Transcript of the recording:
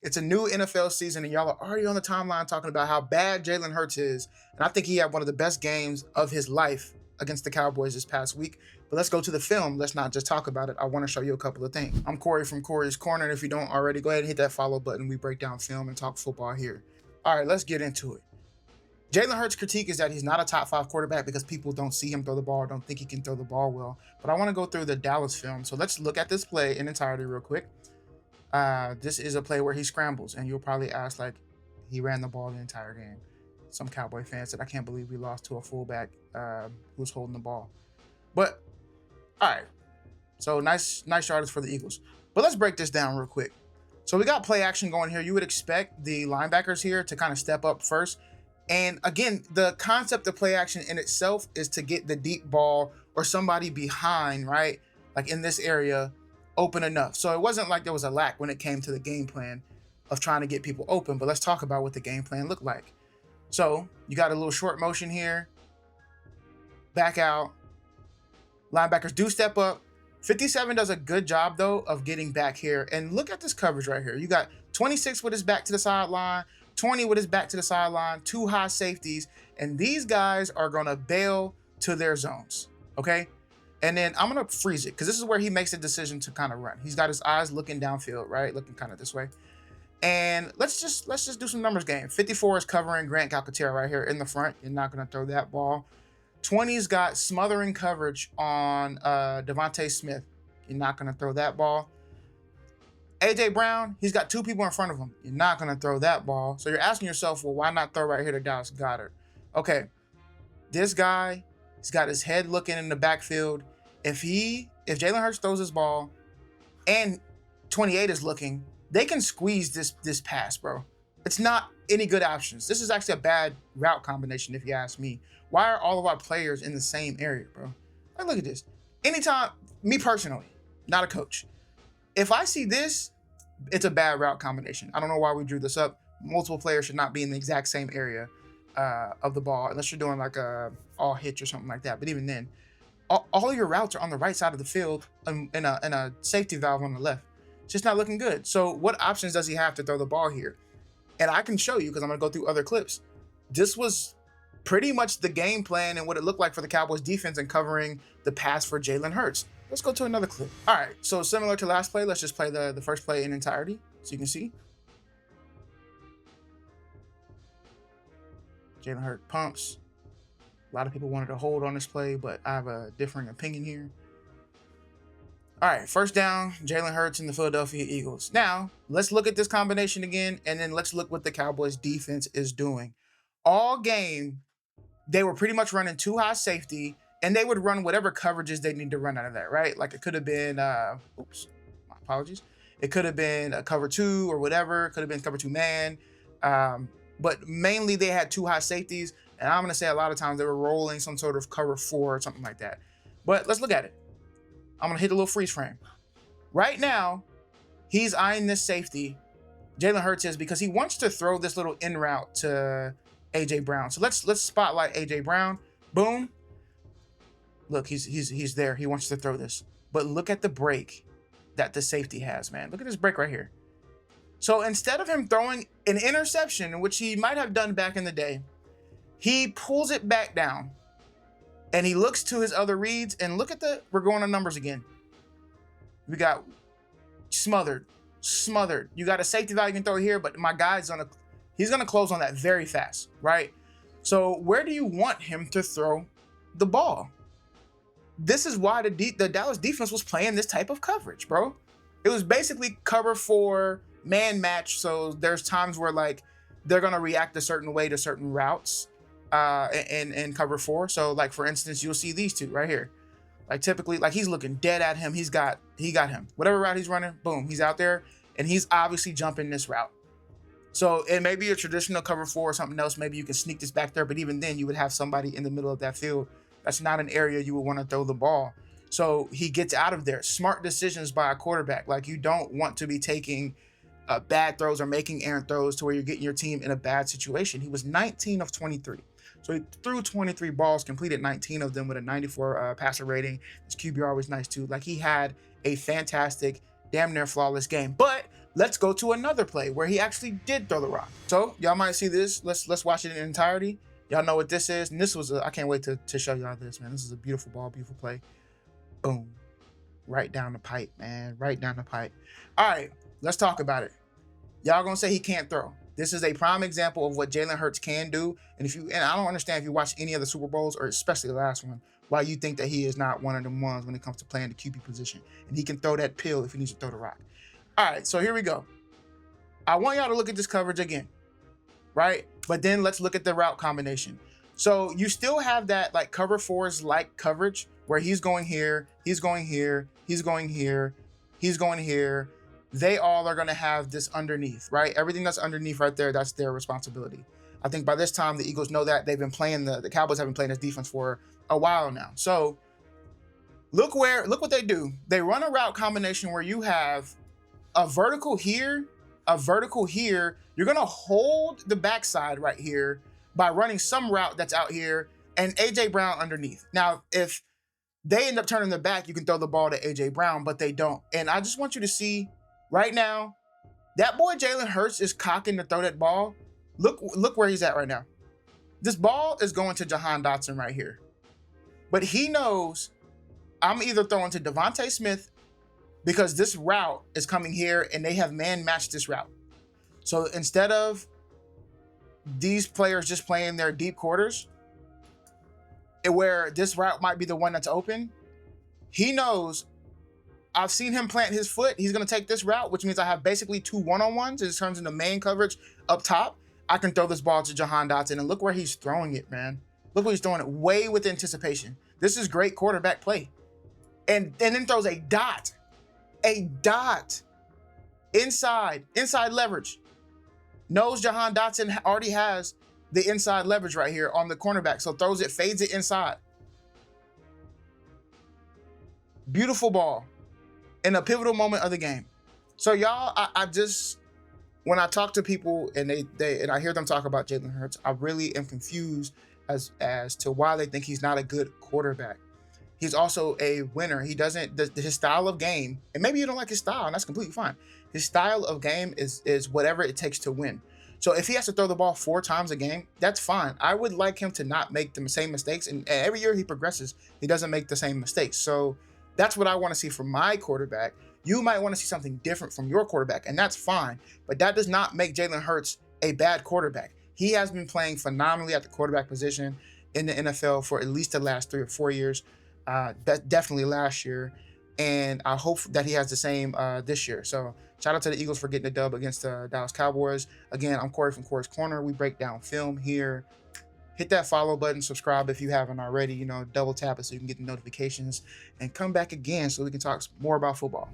It's a new NFL season, and y'all are already on the timeline talking about how bad Jalen Hurts is. And I think he had one of the best games of his life against the Cowboys this past week. But let's go to the film. Let's not just talk about it. I want to show you a couple of things. I'm Corey from Corey's Corner. And if you don't already, go ahead and hit that follow button. We break down film and talk football here. All right, let's get into it. Jalen Hurts' critique is that he's not a top 5 quarterback because people don't see him throw the ball or don't think he can throw the ball well. But I want to go through the Dallas film. So let's look at this play in entirety real quick. This is a play where he scrambles, and you'll probably ask, like, he ran the ball the entire game. Some Cowboy fans said, I can't believe we lost to a fullback who was holding the ball. But, all right. So nice yardage for the Eagles. But let's break this down real quick. So we got play action going here. You would expect the linebackers here to kind of step up first. And again, the concept of play action in itself is to get the deep ball or somebody behind, right? Like in this area, open enough. So it wasn't like there was a lack when it came to the game plan of trying to get people open. But let's talk about what the game plan looked like. So you got a little short motion here. Back out. Linebackers do step up. 57 does a good job, though, of getting back here. And look at this coverage right here. You got 26 with his back to the sideline. 20 with his back to the sideline, 2 high safeties, and these guys are going to bail to their zones, okay? And then I'm going to freeze it because this is where he makes a decision to kind of run. He's got his eyes looking downfield, right? Looking kind of this way. And let's just do some numbers game. 54 is covering Grant Calcaterra right here in the front. You're not going to throw that ball. 20's got smothering coverage on Devontae Smith. You're not going to throw that ball. A.J. Brown, he's got 2 people in front of him. You're not going to throw that ball. So you're asking yourself, well, why not throw right here to Dallas Goedert? Okay, this guy, he's got his head looking in the backfield. If Jalen Hurts throws his ball and 28 is looking, they can squeeze this pass, bro. It's not any good options. This is actually a bad route combination, if you ask me. Why are all of our players in the same area, bro? Like, look at this. Anytime, me personally, not a coach, if I see this, it's a bad route combination. I don't know why we drew this up. Multiple players should not be in the exact same area of the ball unless you're doing like a all hitch or something like that. But even then, all your routes are on the right side of the field and a safety valve on the left. It's just not looking good. So what options does he have to throw the ball here? And I can show you because I'm going to go through other clips. This was pretty much the game plan and what it looked like for the Cowboys defense and covering the pass for Jalen Hurts. Let's go to another clip. All right, so similar to last play, let's just play the first play in entirety so you can see. Jalen Hurts pumps. A lot of people wanted to hold on this play, but I have a differing opinion here. All right, first down, Jalen Hurts and the Philadelphia Eagles. Now, let's look at this combination again, and then let's look what the Cowboys defense is doing. All game, they were pretty much running 2 high safety, and they would run whatever coverages they need to run out of that, right? Like it could have been, oops, my apologies. It could have been a cover 2 or whatever. It could have been cover 2 man. But mainly they had 2 high safeties. And I'm going to say a lot of times they were rolling some sort of cover 4 or something like that. But let's look at it. I'm going to hit a little freeze frame. Right now, he's eyeing this safety. Jalen Hurts is because he wants to throw this little in route to A.J. Brown. So let's spotlight A.J. Brown. Boom. Look, he's there. He wants to throw this. But look at the break that the safety has, man. Look at this break right here. So instead of him throwing an interception, which he might have done back in the day, he pulls it back down. And he looks to his other reads. And look at we're going on numbers again. We got smothered. You got a safety valve you can throw here, but my guy's he's gonna close on that very fast, right? So where do you want him to throw the ball? This is why the Dallas defense was playing this type of coverage, bro. It was basically cover 4 man match. So there's times where like they're gonna react a certain way to certain routes in cover 4. So like for instance, you'll see these 2 right here. Like typically, like he's looking dead at him. He got him. Whatever route he's running, boom, he's out there, and he's obviously jumping this route. So it may be a traditional cover 4 or something else. Maybe you can sneak this back there, but even then, you would have somebody in the middle of that field. That's not an area you would want to throw the ball. So he gets out of there. Smart decisions by a quarterback. Like you don't want to be taking bad throws or making errant throws to where you're getting your team in a bad situation. He was 19 of 23. So he threw 23 balls, completed 19 of them with a 94 passer rating. His QBR was nice too. Like he had a fantastic, damn near flawless game. But Let's go to another play where he actually did throw the rock. So y'all might see this. Let's watch it in entirety. Y'all know what this is. And this was I can't wait to show y'all this, man. This is a beautiful ball, beautiful play. Boom. Right down the pipe, man. Right down the pipe. All right, let's talk about it. Y'all gonna say he can't throw. This is a prime example of what Jalen Hurts can do. And I don't understand if you watch any of the Super Bowls, or especially the last one, why you think that he is not one of them ones when it comes to playing the QB position. And he can throw that pill if he needs to throw the rock. All right, so here we go. I want y'all to look at this coverage again, right? But then let's look at the route combination. So you still have that like cover fours like coverage where he's going here, he's going here, he's going here, he's going here. They all are going to have this underneath, right? Everything that's underneath right there, that's their responsibility. I think by this time, the Eagles know that. They've been playing, the Cowboys have been playing this defense for a while now. So look what they do. They run a route combination where you have a vertical here, a vertical here. You're going to hold the backside right here by running some route that's out here and A.J. Brown underneath. Now, if they end up turning their back, you can throw the ball to A.J. Brown, but they don't. And I just want you to see right now, that boy Jalen Hurts is cocking to throw that ball. Look where he's at right now. This ball is going to Jahan Dotson right here. But he knows I'm either throwing to Devontae Smith because this route is coming here and they have man-matched this route. So instead of these players just playing their deep quarters, where this route might be the one that's open, he knows I've seen him plant his foot. He's going to take this route, which means I have basically two one-on-ones. It turns into main coverage up top. I can throw this ball to Jahan Dotson, and look where he's throwing it, man. Look where he's throwing it, way with anticipation. This is great quarterback play. And then throws a dot inside leverage. Knows Jahan Dotson already has the inside leverage right here on the cornerback, so throws it, fades it inside. Beautiful ball in a pivotal moment of the game. So y'all, I just, when I talk to people and and I hear them talk about Jalen Hurts, I really am confused as to why they think he's not a good quarterback. He's also a winner. He doesn't, his style of game, and maybe you don't like his style, and that's completely fine. His style of game is whatever it takes to win. So if he has to throw the ball 4 times a game, that's fine. I would like him to not make the same mistakes. And every year he progresses, he doesn't make the same mistakes. So that's what I want to see from my quarterback. You might want to see something different from your quarterback, and that's fine. But that does not make Jalen Hurts a bad quarterback. He has been playing phenomenally at the quarterback position in the NFL for at least the last 3 or 4 years. Definitely last year. And I hope that he has the same this year. So shout out to the Eagles for getting the dub against the Dallas Cowboys. Again, I'm Cori from Cori's Corner. We break down film here. Hit that follow button, subscribe if you haven't already, double tap it so you can get the notifications, and come back again so we can talk more about football.